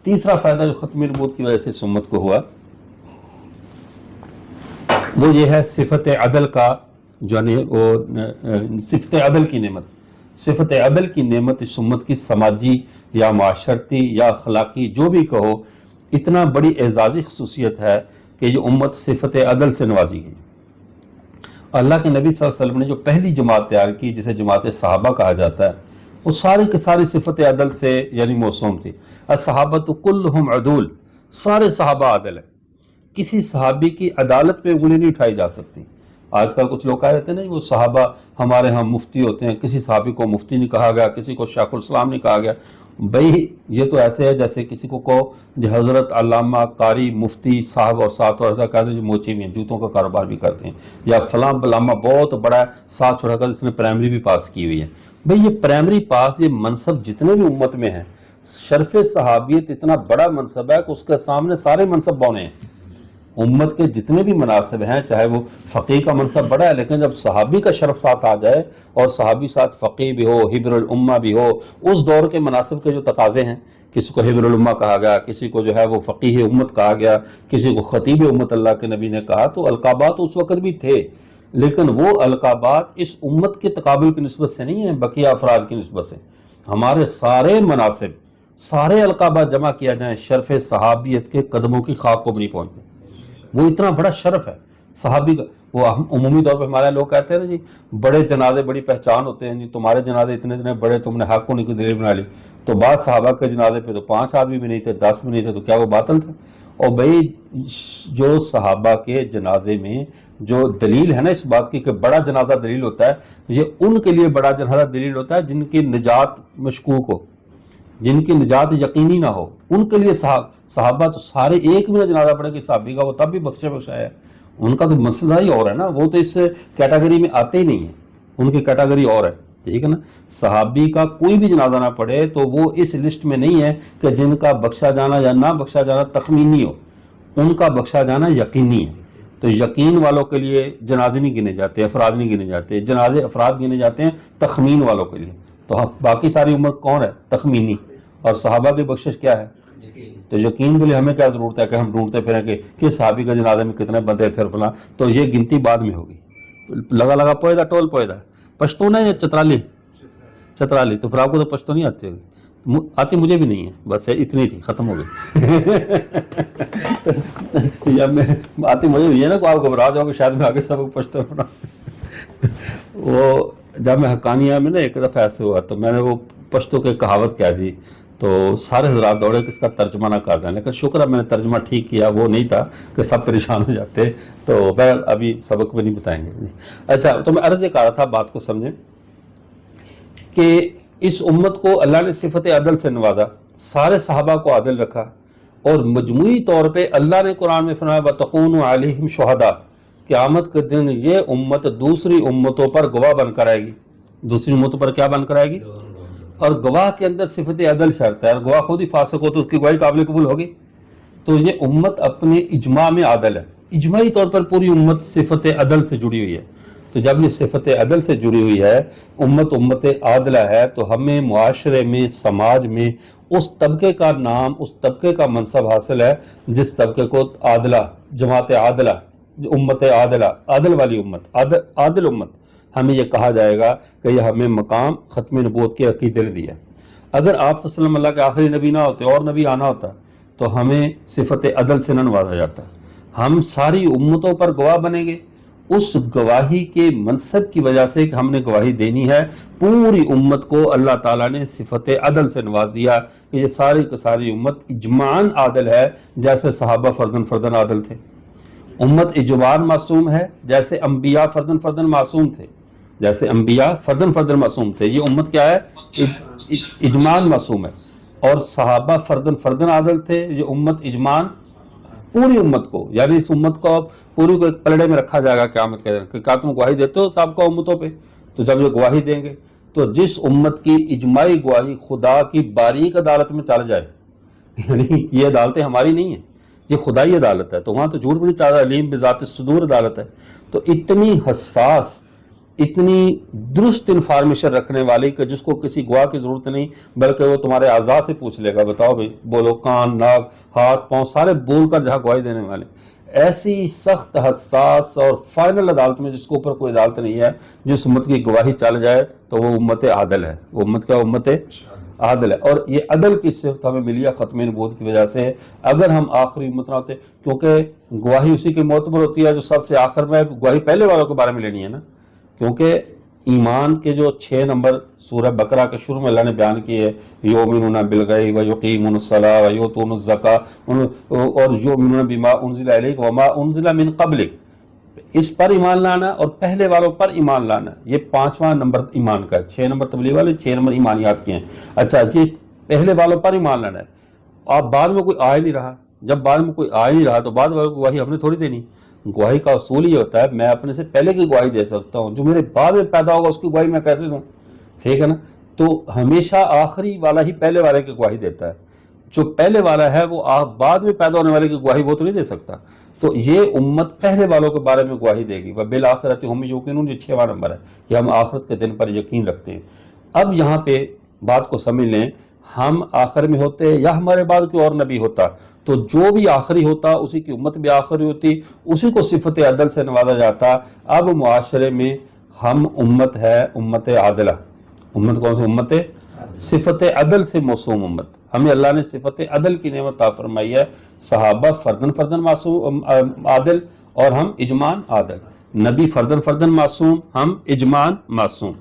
تیسرا فائدہ جو ختم نبوت کی وجہ سے اس امت کو ہوا وہ یہ ہے صفت عدل کا، جو صفت عدل کی نعمت. صفت عدل کی نعمت اس امت کی سماجی یا معاشرتی یا اخلاقی جو بھی کہو، اتنا بڑی اعزازی خصوصیت ہے کہ یہ امت صفت عدل سے نوازی گئی. اللہ کے نبی صلی اللہ علیہ وسلم نے جو پہلی جماعت تیار کی جسے جماعت صحابہ کہا جاتا ہے، وہ ساری کی ساری صفت عدل سے یعنی موسوم تھی. الصحابۃ کلہم عدول، سارے صحابہ عادل ہیں، کسی صحابی کی عدالت پہ انگلی نہیں اٹھائی جا سکتی. آج کل کچھ لوگ کہہ رہتے ہیں نا وہ صحابہ ہمارے ہاں مفتی ہوتے ہیں، کسی صحابی کو مفتی نہیں کہا گیا، کسی کو شیخ الاسلام نہیں کہا گیا. بھئی یہ تو ایسے ہے جیسے کسی کو کہو جو حضرت علامہ قاری مفتی صاحب اور ساتھ اور ایسا کہتے ہیں جو موچی بھی ہیں، جوتوں کا کاروبار بھی کرتے ہیں، یا فلاں علامہ بہت بڑا ہے ساتھ چھوڑا کر جس نے پرائمری بھی پاس کی ہوئی ہے. بھئی یہ پرائمری پاس، یہ منصب جتنے بھی امت میں ہیں، شرف صحابیت اتنا بڑا منصب ہے کہ اس کے سامنے سارے منصب بونے ہیں. امت کے جتنے بھی مناصب ہیں، چاہے وہ فقیہ کا منصب بڑا ہے، لیکن جب صحابی کا شرف ساتھ آ جائے اور صحابی ساتھ فقیہ بھی ہو، حبر الامہ بھی ہو، اس دور کے مناصب کے جو تقاضے ہیں، کسی کو حبر الامہ کہا گیا، کسی کو جو ہے وہ فقیہ امت کہا گیا، کسی کو خطیب امت اللہ کے نبی نے کہا، تو القابات اس وقت بھی تھے، لیکن وہ القابات اس امت کے تقابل کی نسبت سے نہیں ہیں، بقیہ افراد کی نسبت سے. ہمارے سارے مناصب، سارے القابات جمع کیا جائیں، شرف صحابیت کے قدموں کی خاک کو بھی نہیں پہنچتے. وہ اتنا بڑا شرف ہے صحابی کا. وہ عمومی طور پہ ہمارے لوگ کہتے ہیں نا جی بڑے جنازے بڑی پہچان ہوتے ہیں، جی تمہارے جنازے اتنے بڑے، تم نے حق کو نہیں دلیل بنا لی. تو بعض صحابہ کے جنازے پہ تو 5 آدمی بھی نہیں تھے، 10 بھی نہیں تھے، تو کیا وہ باطل تھے؟ اور بھئی جو صحابہ کے جنازے میں جو دلیل ہے نا اس بات کی کہ بڑا جنازہ دلیل ہوتا ہے، یہ ان کے لیے بڑا جنازہ دلیل ہوتا ہے جن کی نجات مشکوک ہو، جن کی نجات یقینی نہ ہو. ان کے لیے صحابہ تو سارے ایک بھی نہ جنازہ پڑے کہ صحابی کا وہ تب بھی بخشا ہے. ان کا تو مسئلہ ہی اور ہے نا، وہ تو اس کیٹیگری میں آتے ہی نہیں ہیں، ان کی کیٹیگری اور ہے. ٹھیک ہے نا، صحابی کا کوئی بھی جنازہ نہ پڑے تو وہ اس لسٹ میں نہیں ہے کہ جن کا بخشا جانا یا نہ بخشا جانا تخمینی ہو، ان کا بخشا جانا یقینی ہے. تو یقین والوں کے لیے جنازے نہیں گنے جاتے، افراد نہیں گنے جاتے، جنازے افراد گنے جاتے ہیں تخمین والوں کے لیے. تو باقی ساری امت کون ہے؟ تخمینی. اور صحابہ کی بخشش کیا ہے؟ تو یقین کے لیے ہمیں کیا ضرورت ہے کہ ہم ڈھونڈتے پھریں کہ صحابی کا جنازے میں کتنے بندے تھے فلاں. تو یہ گنتی بعد میں ہوگی. لگا پوئے ٹول پوئے پشتون ہے یا چترالی؟ تو پھر آپ کو تو پشتو نہیں آتی ہوگی. آتی مجھے بھی نہیں ہے، بس اتنی تھی، ختم ہو گئی. یا میں آتی مجھے بھی ہے نا، کو آپ گھبرا جاؤ کہ شاید میں آگے سب پشتو بنا. وہ جب میں حقانیہ میں نا ایک دفعہ ایسے ہوا تو میں نے وہ پشتو کے کہاوت کہہ دی، تو سارے حضرات دوڑے کہ اس کا ترجمہ نہ کر دیں، لیکن شکر ہے میں نے ترجمہ ٹھیک کیا، وہ نہیں تھا کہ سب پریشان ہو جاتے. تو بہرحال ابھی سبق میں نہیں بتائیں گے. اچھا، تو میں عرض یہ کہہ رہا تھا، بات کو سمجھیں کہ اس امت کو اللہ نے صفت عدل سے نوازا، سارے صحابہ کو عادل رکھا، اور مجموعی طور پہ اللہ نے قرآن میں فرمایا وَتَقُونُ عَلَيْهِمْ شُهَدَاءَ، قیامت کے دن یہ امت دوسری امتوں پر گواہ بن کر آئے گی. دوسری امتوں پر کیا بن کر آئے گی؟ اور گواہ کے اندر صفت عدل شرط ہے، اور گواہ خود ہی فاسق ہو تو اس کی گواہی قابل قبول ہوگی. تو یہ امت اپنے اجماع میں عادل ہے، اجماعی طور پر پوری امت صفت عدل سے جڑی ہوئی ہے. تو جب یہ صفت عدل سے جڑی ہوئی ہے، امت عادلہ ہے، تو ہمیں معاشرے میں، سماج میں اس طبقے کا نام، اس طبقے کا منصب حاصل ہے جس طبقے کو عادلہ، جماعت عادلہ، امت عادلہ، عادل والی امت، عادل امت، ہمیں یہ کہا جائے گا کہ یہ ہمیں مقام ختم نبوت کے عقیدے نے دیا. اگر آپ صلی اللہ علیہ وسلم اللہ کے آخری نبی نہ ہوتے اور نبی آنا ہوتا تو ہمیں صفت عدل سے نہ نوازا جاتا. ہم ساری امتوں پر گواہ بنیں گے، اس گواہی کے منصب کی وجہ سے کہ ہم نے گواہی دینی ہے، پوری امت کو اللہ تعالیٰ نے صفت عدل سے نواز دیا کہ یہ ساری کی ساری امت اجماعاً عادل ہے، جیسے صحابہ فردن فردن عادل تھے. امت اجماعاً معصوم ہے، جیسے انبیاء فردن فردن معصوم تھے، جیسے انبیاء فردن فردن معصوم تھے. یہ امت کیا ہے؟ اجماعاً معصوم ہے. اور صحابہ فردن فردن عادل تھے. یہ امت اجماعاً پوری امت کو، یعنی اس امت کو پوری کو ایک پلڑے میں رکھا جائے گا قیامت کے دن کہ کیا تم گواہی دیتے ہو سابقہ امتوں پہ؟ تو جب یہ گواہی دیں گے تو جس امت کی اجماعی گواہی خدا کی باریک عدالت میں چل جائے، یعنی یہ عدالتیں ہماری نہیں ہیں، یہ خدائی عدالت ہے، تو وہاں تو جھوٹ بھی نہیں چاہتا، علیم بذات الصدور عدالت ہے. تو اتنی حساس، اتنی درست انفارمیشن رکھنے والی کہ جس کو کسی گواہ کی ضرورت نہیں، بلکہ وہ تمہارے اعضاء سے پوچھ لے گا، بتاؤ بھائی بولو، کان، ناک، ہاتھ، پاؤں سارے بول کر جہاں گواہی دینے والے. ایسی سخت، حساس اور فائنل عدالت میں جس کے اوپر کوئی عدالت نہیں ہے، جس امت کی گواہی چل جائے تو وہ امت عادل ہے. وہ امت کیا؟ امت عادل ہے. اور یہ عدل کی صفت ہمیں ملی ہے ختم نبوت کی وجہ سے. اگر ہم آخری امت نہ ہوتے، کیونکہ گواہی اسی کی معتبر ہوتی ہے جو سب سے آخر میں، گواہی پہلے والوں کے بارے میں لینی ہے نا. کیونکہ ایمان کے جو 6 نمبر سورہ بقرہ کے شروع میں اللہ نے بیان کی ہے، یؤمنون بالغیب ویقیمون الصلاۃ ویؤتون الزکاۃ اور یؤمنون بما انزل الیک وما انزل من قبلک، اس پر ایمان لانا اور پہلے والوں پر ایمان لانا، یہ 5واں نمبر ایمان کا ہے. 6 نمبر تبلیغ والے، 6 نمبر ایمانیات کے ہیں. اچھا یہ پہلے والوں پر ایمان لانا ہے. آپ بعد میں کوئی آ ہی نہیں رہا، جب بعد میں کوئی آ ہی نہیں رہا تو بعد والوں کو گواہی ہم نے تھوڑی دینی. گواہی کا اصول یہ ہوتا ہے میں اپنے سے پہلے کی گواہی دے سکتا ہوں، جو میرے بعد میں پیدا ہوگا اس کی گواہی میں کیسے دوں؟ ٹھیک ہے نا. تو ہمیشہ آخری والا ہی پہلے والے کی گواہی دیتا ہے. جو پہلے والا ہے وہ بعد میں پیدا ہونے والے کی گواہی وہ تو نہیں دے سکتا. تو یہ امت پہلے والوں کے بارے میں گواہی دے گی. وبالآخرۃ ہم یوقنون، یہ 6واں نمبر ہے کہ ہم آخرت کے دن پر یقین رکھتے ہیں. اب یہاں پہ بات کو سمجھ لیں، ہم آخر میں ہوتے یا ہمارے بعد کوئی اور نبی ہوتا تو جو بھی آخری ہوتا اسی کی امت بھی آخری ہوتی، اسی کو صفت عدل سے نوازا جاتا. اب معاشرے میں ہم امت ہے امت عادلہ. امت کون سی امت ہے؟ صفت عدل سے موسوم امت. ہمیں اللہ نے صفت عدل کی نعمت عطا فرمائی ہے. صحابہ فردن فردن معصوم عادل اور ہم اجماعاً عادل. نبی فردن فردن معصوم، ہم اجماعاً معصوم.